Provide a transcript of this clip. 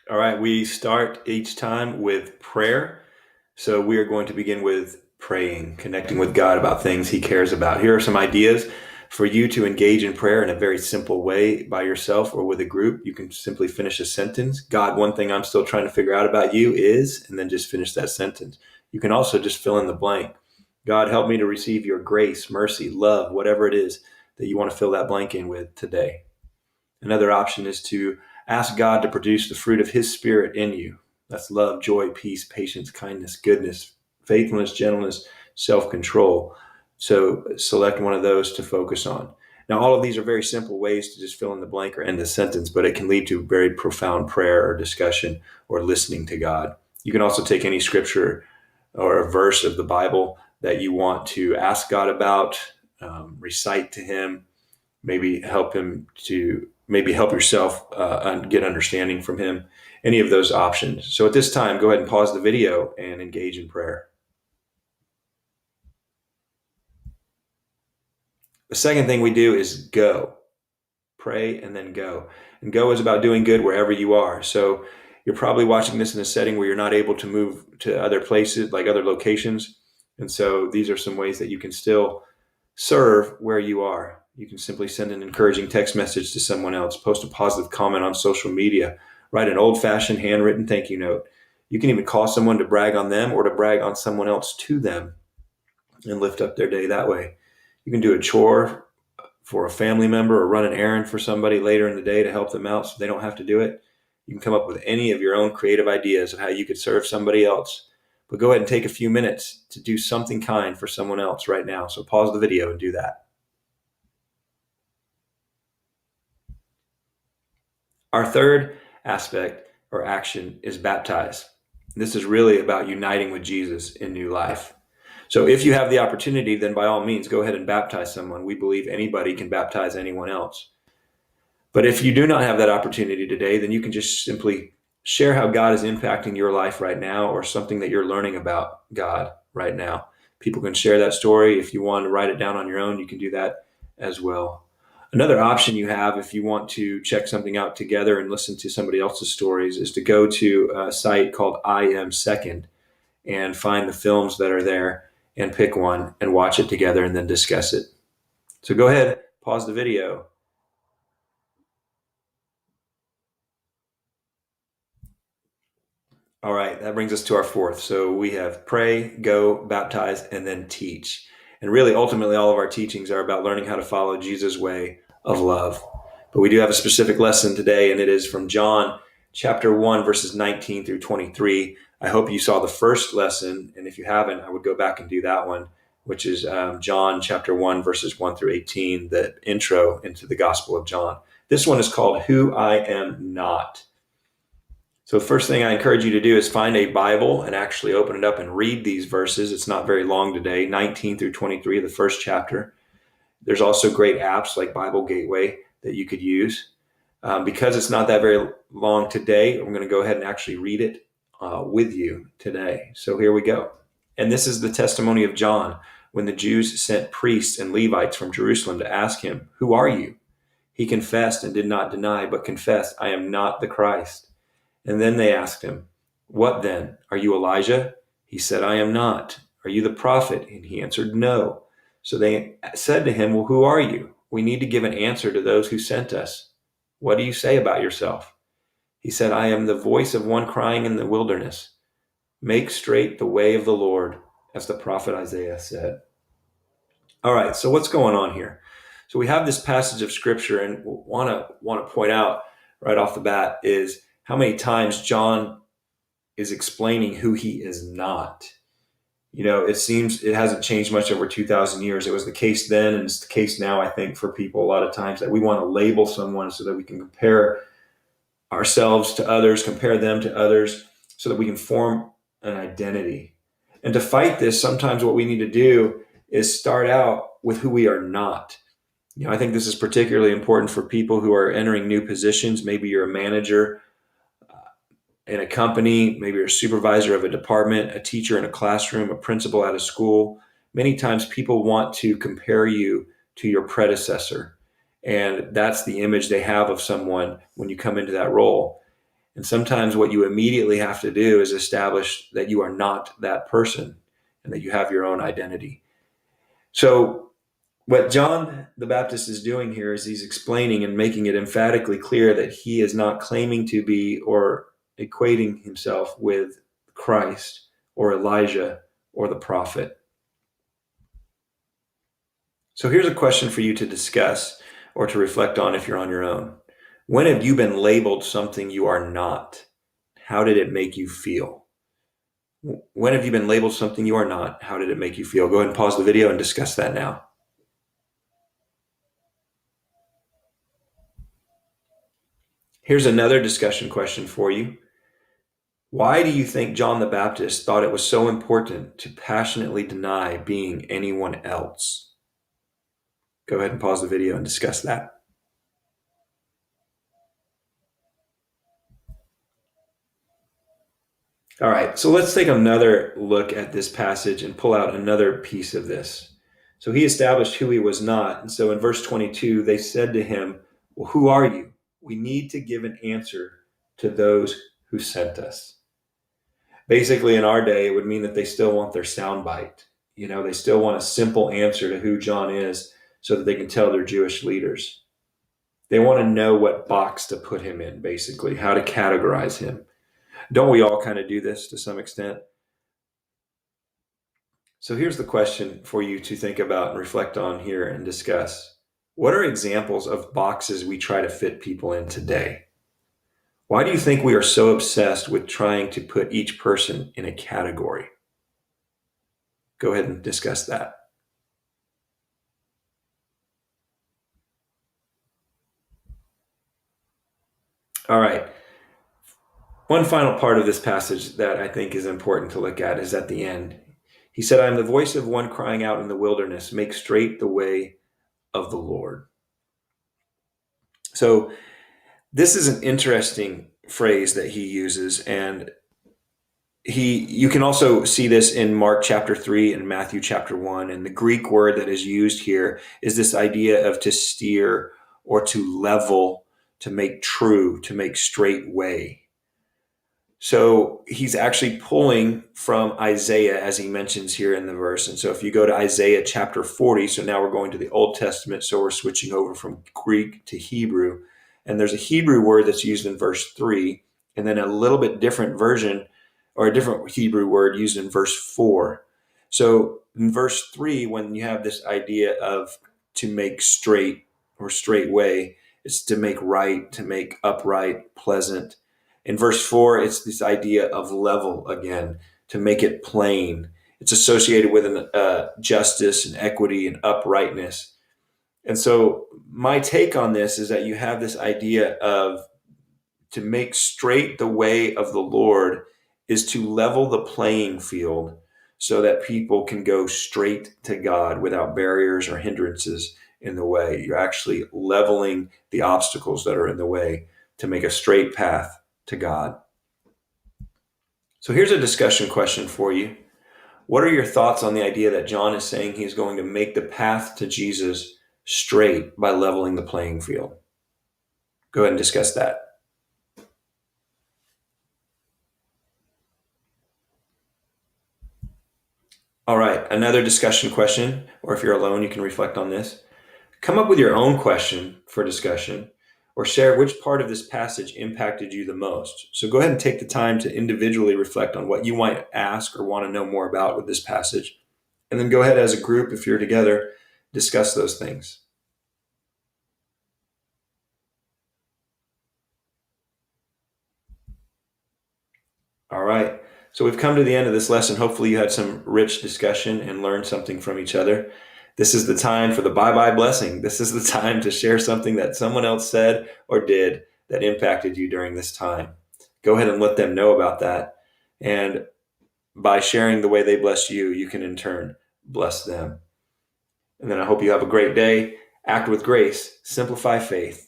All right, we start each time with prayer. So we are going to begin with praying, connecting with God about things he cares about. Here are some ideas for you to engage in prayer in a very simple way by yourself or with a group. You can simply finish a sentence. God, one thing I'm still trying to figure out about you is, and then just finish that sentence. You can also just fill in the blank. God, help me to receive your grace, mercy, love, whatever it is that you want to fill that blank in with today. Another option is to ask God to produce the fruit of his spirit in you. That's love, joy, peace, patience, kindness, goodness, faithfulness, gentleness, self-control. So select one of those to focus on. Now, all of these are very simple ways to just fill in the blank or end a sentence, but it can lead to very profound prayer or discussion or listening to God. You can also take any scripture or a verse of the Bible that you want to ask God about, recite to him, maybe help yourself get understanding from him, any of those options. So at this time, go ahead and pause the video and engage in prayer. The second thing we do is go. Pray and then go. And go is about doing good wherever you are. So you're probably watching this in a setting where you're not able to move to other places, like other locations. And so these are some ways that you can still serve where you are. You can simply send an encouraging text message to someone else, post a positive comment on social media, write an old-fashioned handwritten thank you note. You can even call someone to brag on them or to brag on someone else to them and lift up their day that way. You can do a chore for a family member or run an errand for somebody later in the day to help them out so they don't have to do it. You can come up with any of your own creative ideas of how you could serve somebody else. But go ahead and take a few minutes to do something kind for someone else right now. So pause the video and do that. Our third aspect or action is baptize. This is really about uniting with Jesus in new life. So if you have the opportunity, then by all means, go ahead and baptize someone. We believe anybody can baptize anyone else. But if you do not have that opportunity today, then you can just simply share how God is impacting your life right now or something that you're learning about God right now. People can share that story. If you want to write it down on your own, you can do that as well. Another option you have if you want to check something out together and listen to somebody else's stories is to go to a site called I Am Second and find the films that are there and pick one and watch it together and then discuss it. So go ahead, pause the video. All right, that brings us to our fourth. So we have pray, go, baptize, and then teach. And really, ultimately, all of our teachings are about learning how to follow Jesus' way of love. But we do have a specific lesson today, and it is from John chapter 1, verses 19 through 23. I hope you saw the first lesson, and if you haven't, I would go back and do that one, which is John chapter 1, verses 1 through 18, the intro into the Gospel of John. This one is called Who I Am Not. So the first thing I encourage you to do is find a Bible and actually open it up and read these verses. It's not very long today, 19 through 23, the first chapter. There's also great apps like Bible Gateway that you could use. Because it's not that very long today, I'm going to go ahead and actually read it with you today. So here we go. And this is the testimony of John when the Jews sent priests and Levites from Jerusalem to ask him, "Who are you?" He confessed and did not deny, but confessed, "I am not the Christ." And then they asked him, "What then? Are you Elijah?" He said, "I am not." "Are you the prophet?" And he answered, "No." So they said to him, "Well, who are you? We need to give an answer to those who sent us. What do you say about yourself?" He said, "I am the voice of one crying in the wilderness. Make straight the way of the Lord, as the prophet Isaiah said." All right, so what's going on here? So we have this passage of scripture, and want to point out right off the bat is how many times John is explaining who he is not. You know, it seems it hasn't changed much over 2,000 years. It was the case then, and it's the case now, I think, for people a lot of times that we want to label someone so that we can compare ourselves to others, compare them to others, so that we can form an identity. And to fight this, sometimes what we need to do is start out with who we are not. You know, I think this is particularly important for people who are entering new positions. Maybe you're a manager in a company, maybe you're a supervisor of a department, a teacher in a classroom, a principal at a school. Many times people want to compare you to your predecessor. And that's the image they have of someone when you come into that role. And sometimes what you immediately have to do is establish that you are not that person and that you have your own identity. So what John the Baptist is doing here is he's explaining and making it emphatically clear that he is not claiming to be or equating himself with Christ or Elijah or the prophet. So here's a question for you to discuss or to reflect on if you're on your own. When have you been labeled something you are not? How did it make you feel? When have you been labeled something you are not? How did it make you feel? Go ahead and pause the video and discuss that now. Here's another discussion question for you. Why do you think John the Baptist thought it was so important to passionately deny being anyone else? Go ahead and pause the video and discuss that. All right, so let's take another look at this passage and pull out another piece of this. So he established who he was not. And so in verse 22, they said to him, well, who are you? We need to give an answer to those who sent us. Basically, in our day, it would mean that they still want their soundbite. You know, they still want a simple answer to who John is so that they can tell their Jewish leaders. They want to know what box to put him in, basically, how to categorize him. Don't we all kind of do this to some extent? So here's the question for you to think about and reflect on here and discuss. What are examples of boxes we try to fit people in today? Why do you think we are so obsessed with trying to put each person in a category? Go ahead and discuss that. All right. One final part of this passage that I think is important to look at is at the end. He said, I am the voice of one crying out in the wilderness, make straight the way of the Lord. So this is an interesting phrase that he uses, and you can also see this in Mark chapter 3 and Matthew chapter 1. And the Greek word that is used here is this idea of to steer or to level, to make true, to make straight way. So he's actually pulling from Isaiah, as he mentions here in the verse. And so if you go to Isaiah chapter 40, so now we're going to the Old Testament, so we're switching over from Greek to Hebrew. And there's a Hebrew word that's used in verse 3, and then a little bit different version or a different Hebrew word used in verse 4. So in verse 3, when you have this idea of to make straight or straight way, it's to make right, to make upright, pleasant. In verse 4, it's this idea of level again, to make it plain. It's associated with justice and equity and uprightness. And so my take on this is that you have this idea of to make straight the way of the Lord is to level the playing field so that people can go straight to God without barriers or hindrances in the way. You're actually leveling the obstacles that are in the way to make a straight path to God. So here's a discussion question for you. What are your thoughts on the idea that John is saying he's going to make the path to Jesus straight by leveling the playing field? Go ahead and discuss that. All right, another discussion question, or if you're alone, you can reflect on this. Come up with your own question for discussion, or share which part of this passage impacted you the most. So go ahead and take the time to individually reflect on what you might ask or want to know more about with this passage. And then go ahead as a group, if you're together, discuss those things. All right. So we've come to the end of this lesson. Hopefully you had some rich discussion and learned something from each other. This is the time for the bye-bye blessing. This is the time to share something that someone else said or did that impacted you during this time. Go ahead and let them know about that. And by sharing the way they bless you, you can in turn bless them. And then I hope you have a great day. Act with grace. Simplify faith.